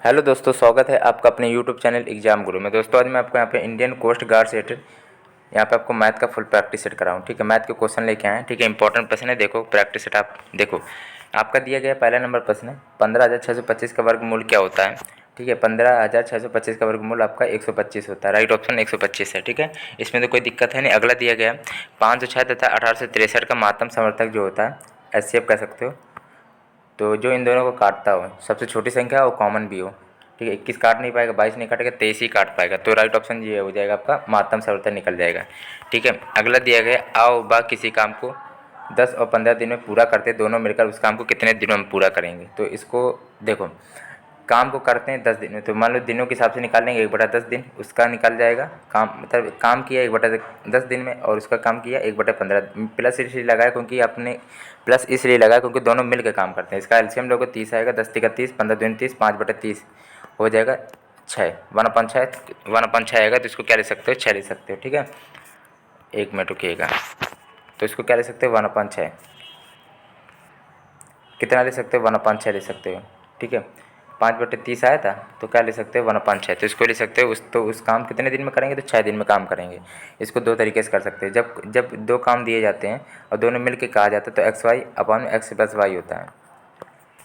Hello दोस्तों, स्वागत है आपका अपने यूट्यूब चैनल एग्जाम गुरु में। दोस्तों आज मैं आपको यहाँ पे इंडियन कोस्ट गार्ड सेट यहाँ पे आपको मैथ का फुल प्रैक्टिस सेट कराऊँ। ठीक है, मैथ के क्वेश्चन लेके आए हैं। ठीक है, इंपॉर्टेंट प्रश्न है, देखो प्रैक्टिस सेट आप देखो। आपका दिया गया पहला नंबर प्रश्न है, 15,625 का वर्गमूल क्या होता है। ठीक है, 15,625 का वर्गमूल आपका 125 होता है। राइट ऑप्शन 125 है। ठीक है, इसमें तो कोई दिक्कत है नहीं। अगला दिया गया 506 तथा 1863 का मातम समर्थक जो होता है, एचसीएफ कह सकते हो। तो जो इन दोनों को काटता हो, सबसे छोटी संख्या हो, कॉमन भी हो। ठीक है, 21 काट नहीं पाएगा, 22 नहीं काटेगा, 23 ही काट पाएगा। तो राइट ऑप्शन ये हो जाएगा आपका, मातम सरलता निकल जाएगा। ठीक है, अगला दिया गया आओ बा किसी काम को 10 और 15 दिन में पूरा करते, दोनों मिलकर उस काम को कितने दिनों में पूरा करेंगे। तो इसको देखो, काम को करते हैं 10 दिन में, तो मान लो दिनों के हिसाब से निकाल लेंगे। 1/10 दिन उसका निकल जाएगा काम, मतलब काम किया 1/10 दिन में, और उसका काम किया 1/15। प्लस इसलिए लगाया क्योंकि आपने प्लस इसलिए लगाया क्योंकि दोनों मिल के काम करते हैं। इसका एलसीएम लोगे 30 आएगा, 10 तिका 30, 15 दूनी 30, 5/30 हो जाएगा 6, 1/6 आएगा। तो इसको क्या ले सकते हो, 6 ले सकते हो। ठीक है, 1 मिनट रुकिएगा। तो इसको क्या ले सकते हो, 1/6। कितना ले सकते हो, 1/6 ले सकते हो। ठीक है, 5/30 आया था, तो क्या ले सकते हो, 1/6। तो इसको ले सकते हो। उस काम कितने दिन में करेंगे, तो 6 दिन में काम करेंगे। इसको दो तरीके से कर सकते हैं। जब जब दो काम दिए जाते हैं और दोनों मिल के कहा जाता है, तो x y upon x plus y होता है।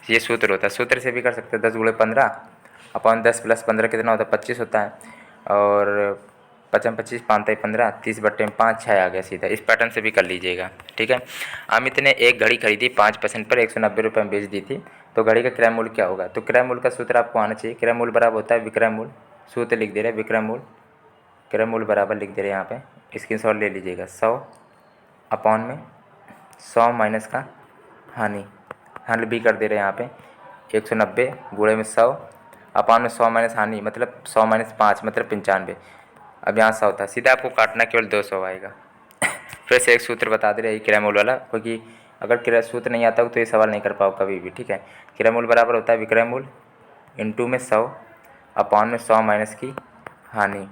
ये सूत्र होता है। सूत्र से भी कर सकते हैं, 10 × 15 अपॉन 10 + 15 कितना होता है, 25 होता है। और 5 25 5 15, 30/5, 6 आ गया सीधा। इस पैटर्न से भी कर लीजिएगा। ठीक है, अमित ने एक घड़ी खरीदी 5% पर 190 रुपये में बेच दी थी, तो घड़ी का क्रय मूल्य क्या होगा। तो क्रय मूल्य का सूत्र आपको आना चाहिए। क्रय मूल्य बराबर होता है विक्रय मूल्य। सूत्र लिख दे रहे हैं विक्रय मूल्य, क्रय मूल्य बराबर लिख दे रहे हैं यहाँ पे, स्क्रीनशॉट ले लीजिएगा। 100 अपॉन में 100 माइनस का हानि, हल भी कर दे रहे हैं यहाँ पे। 190 गुणे में 100 अपॉन में 100 माइनस हानि, मतलब 100 - 5 मतलब 95। अब यहाँ 100 था, सीधा आपको काटना केवल 200 आएगा। फिर से एक सूत्र बता दे रहे हैं क्रय मूल्य वाला, क्योंकि अगर क्रय सूत्र नहीं आता हो तो ये सवाल नहीं कर पाओ कभी भी। ठीक है, क्रय मूल्य बराबर होता है विक्रय मूल्य इंटू में 100 अपॉन में 100 माइनस की हानि।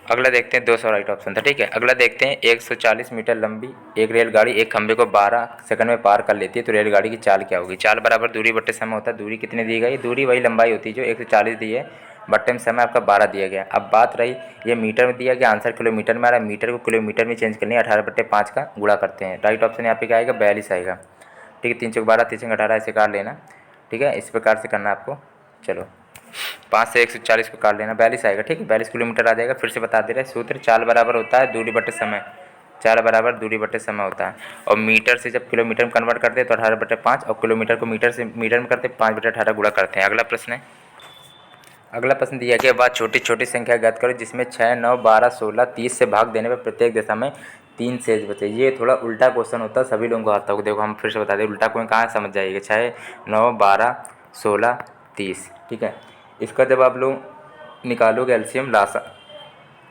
अगला देखते हैं 200 राइट ऑप्शन था। ठीक है, अगला देखते हैं 140 मीटर लंबी एक रेलगाड़ी एक खंभे को 12 सेकंड में पार कर लेती है, तो रेलगाड़ी की चाल क्या होगी। चाल बराबर दूरी बट्टे समय होता है। दूरी कितनी दी गई, दूरी वही लंबाई होती है जो 140 दी है, बट्टे में समय आपका 12 दिया गया। अब बात रही ये मीटर में दिया गया, आंसर किलोमीटर में आ रहा है। मीटर को किलोमीटर में चेंज करनी है, 18/5 का गुणा करते हैं। राइट ऑप्शन यहाँ पे क्या आएगा, 42 आएगा। ठीक है, 3 × 12 3 × 18 ऐसे काट लेना। ठीक है, इस प्रकार से करना आपको। चलो 5 से 140 को काट लेना, 42 आएगा। ठीक है, 42 किलोमीटर आ जाएगा। फिर से बता दे रहे हैं सूत्र, चाल बराबर होता है दूरी बटे समय। चाल बराबर दूरी बटे समय होता है। और मीटर से जब किलोमीटर में कन्वर्ट करते हैं तो 18/5, और किलोमीटर को मीटर से मीटर में करते हैं 5/18 गुणा करते हैं। अगला प्रश्न है, अगला प्रश्न दिया गया बाद छोटी छोटी संख्या ज्ञात करो जिसमें 6 9 12 16 30 से भाग देने पर प्रत्येक दिशा में 3 शेष बचे। ये थोड़ा उल्टा क्वेश्चन होता है, सभी लोगों को आता होगा। देखो हम फिर से बता दें, उल्टा कोई कहाँ समझ जाइएगा। 6 9 12 16 30। ठीक है, इसका जब आप लोग निकालोगे एलसीएम लासा,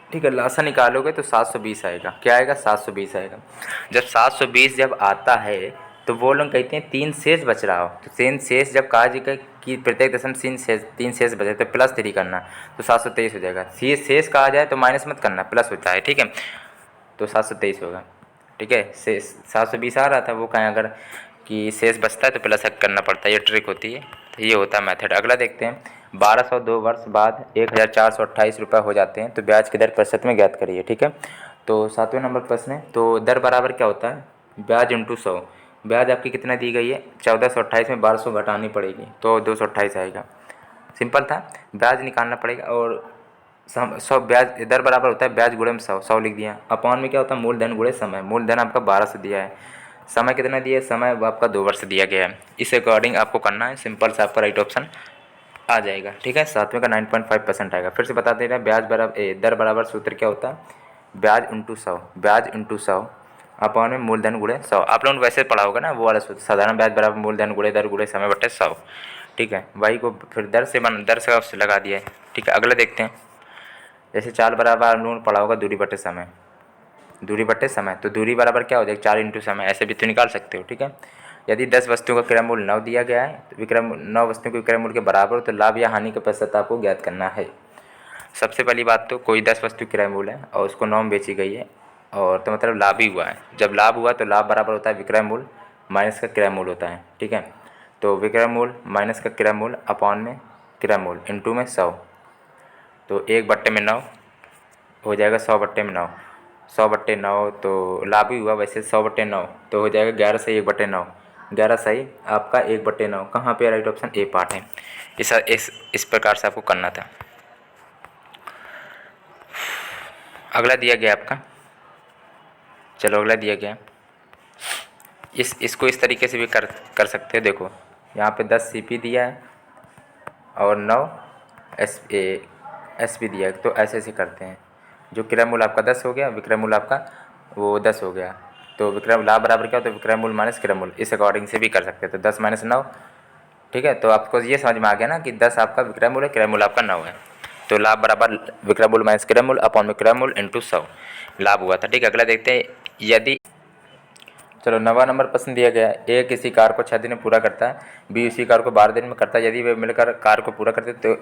ठीक है, लासा निकालोगे तो 720 आएगा। क्या आएगा, 720 आएगा। जब 720 जब आता है तो वो लोग कहते हैं 3 शेष बच रहा हो, तो 3 शेष जब कहा जाएगा कि प्रत्येक दशम 3 शेष बचे तो +3 करना, तो 723 हो जाएगा। शेष कहा जाए तो माइनस मत करना, प्लस होता है। ठीक है, तो 723 होगा। ठीक है, शेष 720 आ रहा था, वो कहें अगर कि शेष बचता है तो प्लस करना पड़ता है, ये ट्रिक होती है। तो ये होता है मेथड। अगला देखते हैं, 1202 वर्ष बाद 1428 रुपये हो जाते हैं, तो ब्याज की दर प्रतिशत में ज्ञात करिए। ठीक है, तो 7वें नंबर प्रश्न है, तो दर बराबर क्या होता है, ब्याज इंटू 100। ब्याज आपकी कितना दी गई है, 1428 में 1200 घटानी पड़ेगी, तो 228 आएगा। सिंपल था, ब्याज निकालना पड़ेगा। और 100 ब्याज दर बराबर होता है ब्याज गुणे में 100, 100 लिख दिया। अपॉन में क्या होता है, मूलधन गुणे समय। मूलधन आपका 1200 दिया है, समय कितना दिया है, समय आपका 2 वर्ष दिया गया है। इस अकॉर्डिंग आपको करना है, सिंपल से आपका राइट ऑप्शन आ जाएगा। ठीक है, 7वें का 9.5% आएगा। फिर से बता दे रहे हैं, ब्याज बराबर दर बराबर सूत्र क्या होता है, ब्याज इंटू 100। ब्याज इंटू 100 अपॉन में मूलधन गुणे 100। आप लोगों ने वैसे पढ़ा होगा ना वो वाला सूत्र, साधारण ब्याज बराबर मूलधन गुणे दर गुणे समय बटे 100। ठीक है, वही को फिर दर से लगा दिया है। ठीक है, अगला देखते हैं, जैसे चाल बराबर आप लोगों ने पढ़ा होगा दूरी बटे समय। दूरी बटे समय, तो दूरी बराबर क्या हो जाएगा, 4 × समय, ऐसे भी तो निकाल सकते हो। ठीक है, यदि 10 वस्तुओं का क्रय मूल्य 9 दिया गया है, तो विक्रय 9 वस्तुओं के क्रय मूल्य के बराबर हो, तो लाभ या हानि का प्रतिशत आपको ज्ञात करना है। सबसे पहली बात तो कोई 10 वस्तु क्रय मूल्य है और उसको 9 में बेची गई है, और तो मतलब लाभ ही हुआ है। जब लाभ हुआ तो लाभ बराबर होता है विक्रय मूल्य माइनस का क्रय मूल्य होता है। ठीक है, तो विक्रमूल माइनस का क्रियामूल अपॉन में क्रियामूल इंटू में 100, तो 1/9 हो जाएगा 100/9, 100/9 तो लाभ ही हुआ वैसे 100/9, तो हो जाएगा 11 सही 1/9, 11 सही आपका 1/9। कहाँ पे राइट ऑप्शन ए पार्ट है। इस प्रकार से आपको करना था। अगला दिया गया आपका, चलो अगला दिया गया, इसको इस तरीके से भी कर सकते हो। देखो यहाँ पे 10 CP दिया है और 9 SP दिया है, तो ऐसे ऐसे करते हैं। जो क्रियामूल आपका 10 हो गया, विक्रयमूल आपका वो 10 हो गया, तो विक्रय लाभ बराबर क्या होता है, विक्रयमूल माइनस क्रियामूल, इस अकॉर्डिंग से भी कर सकते हैं। तो 10 - 9, ठीक है। तो आपको ये समझ में आ गया ना कि 10 आपका विक्रयमूल है, क्रियामूल आपका 9 है, तो लाभ बराबर विक्रयमूल माइनस क्रियामूल अपॉन में क्रियामूल इंटू 100 लाभ हुआ था, ठीक है। अगला देखते हैं, यदि चलो 9वां नंबर प्रश्न दिया गया है, ए किसी कार्य को 6 दिन में पूरा करता है, बी उसी कार्य को 12 दिन में करता है, यदि वे मिलकर कार्य को पूरा करते तो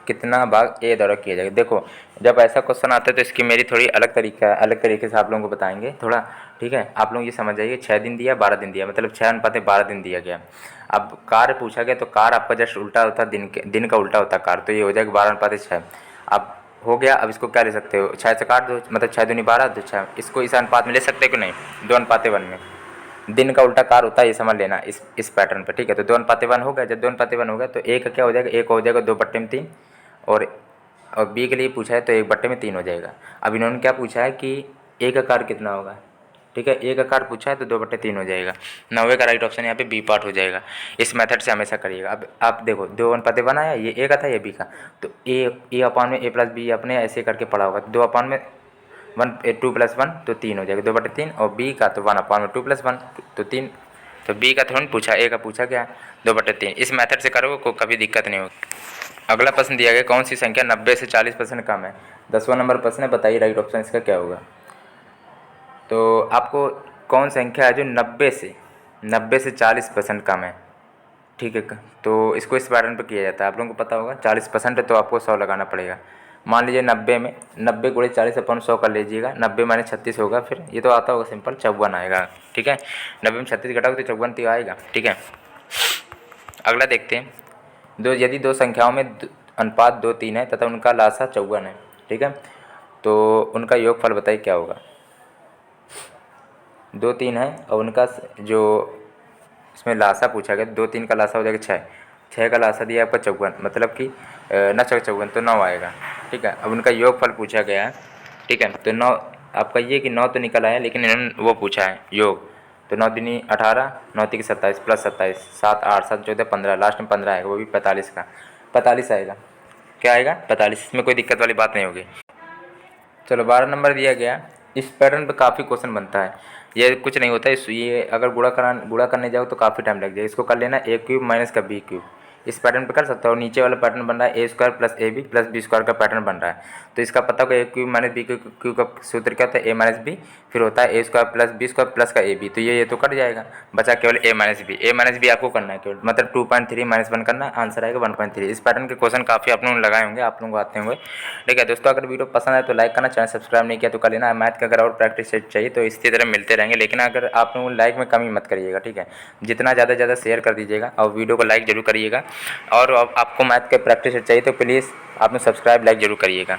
कितना भाग ए द्वारा किया जाएगा। देखो जब ऐसा क्वेश्चन आता है तो इसकी मेरी थोड़ी अलग तरीके से आप लोगों को बताएंगे थोड़ा, ठीक है। आप लोग ये समझ जाइए, 6 दिन दिया 12 दिन दिया, मतलब 6:12 दिन दिया गया। अब कार्य पूछा गया तो कार्य आपका जस्ट उल्टा होता है, दिन का उल्टा होता है कार्य, तो ये हो जाएगा 12:6। अब हो गया, अब इसको क्या ले सकते हो, 6 से काट दो, मतलब 6 दूनी 12, तो 6, इसको इस अनुपात में ले सकते हो कि नहीं, 2:1 में। दिन का उल्टा कार्य होता है, ये समझ लेना इस पैटर्न पे, ठीक है। तो 2:1 हो गया, जब 2:1 हो गया तो ए का क्या हो जाएगा, एक हो जाएगा 2/3, और बी के लिए पूछा है तो 1/3 हो जाएगा। अब इन्होंने क्या पूछा है कि ए का कार्य कितना होगा, ठीक है। ए का कार्य पूछा है तो 2/3 हो जाएगा। 9वें का राइट ऑप्शन यहाँ पे बी पार्ट हो जाएगा। इस मेथड से हमेशा करिएगा। अब आप देखो 2:1 आया, ये ए का था, ये बी का, तो ए अपॉन में a + b अपने ऐसे करके पढ़ा होगा, 2 + 1 तो 3 हो जाएगा, 2/3, और बी का तो 1/2 + 1 तो 3, तो बी का थोड़ा पूछा, ए का पूछा क्या, 2/3। इस मेथड से करोगे को कभी दिक्कत नहीं होगी। अगला प्रश्न दिया गया, कौन सी संख्या 90 से 40% कम है। 10वां नंबर प्रश्न है, बताइए राइट ऑप्शन इसका क्या होगा। तो आपको कौन संख्या है जो 90 से 40% कम है, ठीक है। तो इसको इस पैटर्न पे किया जाता है, आप लोगों को पता होगा। 40% है तो आपको 100 लगाना पड़ेगा। मान लीजिए 90 में 90 × 40/100 कर लीजिएगा, 90 - 36 होगा, फिर ये तो आता होगा सिंपल, 54 आएगा, ठीक है। 90 में 36 घटाओगे तो 54 आएगा, ठीक है। अगला देखते हैं, यदि दो संख्याओं में अनुपात 2:3 है तथा उनका लासा 54 है, ठीक है, तो उनका योगफल बताइए क्या होगा। 2-3 है और उनका जो इसमें लासा पूछा गया, 2-3 का लासा हो जाएगा 6, 6 का लासा दिया आपका 54, मतलब कि 9 × 54 तो 9 आएगा, ठीक है। अब उनका योगफल पूछा गया है, ठीक है। तो 9 आपका ये कि 9 तो निकल आया, लेकिन इन्होंने वो पूछा है योग, तो 9 दूनी 18, 9 3 27 + 27, 7 8 7 14 15, लास्ट में 15 आएगा, वो भी 45 का 45 आएगा, क्या आएगा 45। इसमें कोई दिक्कत वाली बात नहीं होगी। चलो 12 नंबर दिया गया, इस पैटर्न पे काफ़ी क्वेश्चन बनता है। ये कुछ नहीं होता है, ये अगर गुणा करने जाओ तो काफ़ी टाइम लग जाए। इसको कर लेना a³ - का b³, इस पैटर्न पे कर सकते हो। और नीचे वाला पैटर्न बन रहा है a² + ab + b² का पैटर्न बन रहा है, तो इसका पता होगा a³ - b³ का सूत्र क्या होता है, a - b, फिर होता है a² + b² + का ab, तो ये तो कट जाएगा, बचा केवल a - b आपको करना है केवल, मतलब 2.3 - 1 करना, आंसर आएगा 1.3। इस पैटर्न के क्वेश्चन काफ़ी आप लोगों ने लगाए होंगे, आप लोगों को आते होंगे, ठीक है। दोस्तों अगर वीडियो पसंद आए तो लाइक करना, चैनल सब्सक्राइब नहीं किया तो कर लेना। मैथ का अगर और प्रैक्टिस चाहिए तो इसी तरह मिलते रहेंगे, लेकिन अगर आप लोगों लाइक में कमी मत करिएगा, ठीक है। जितना ज़्यादा शेयर कर दीजिएगा और वीडियो को लाइक जरूर करिएगा। और आपको मैथ के प्रैक्टिस चाहिए तो प्लीज़ आप लोग सब्सक्राइब लाइक जरूर करिएगा।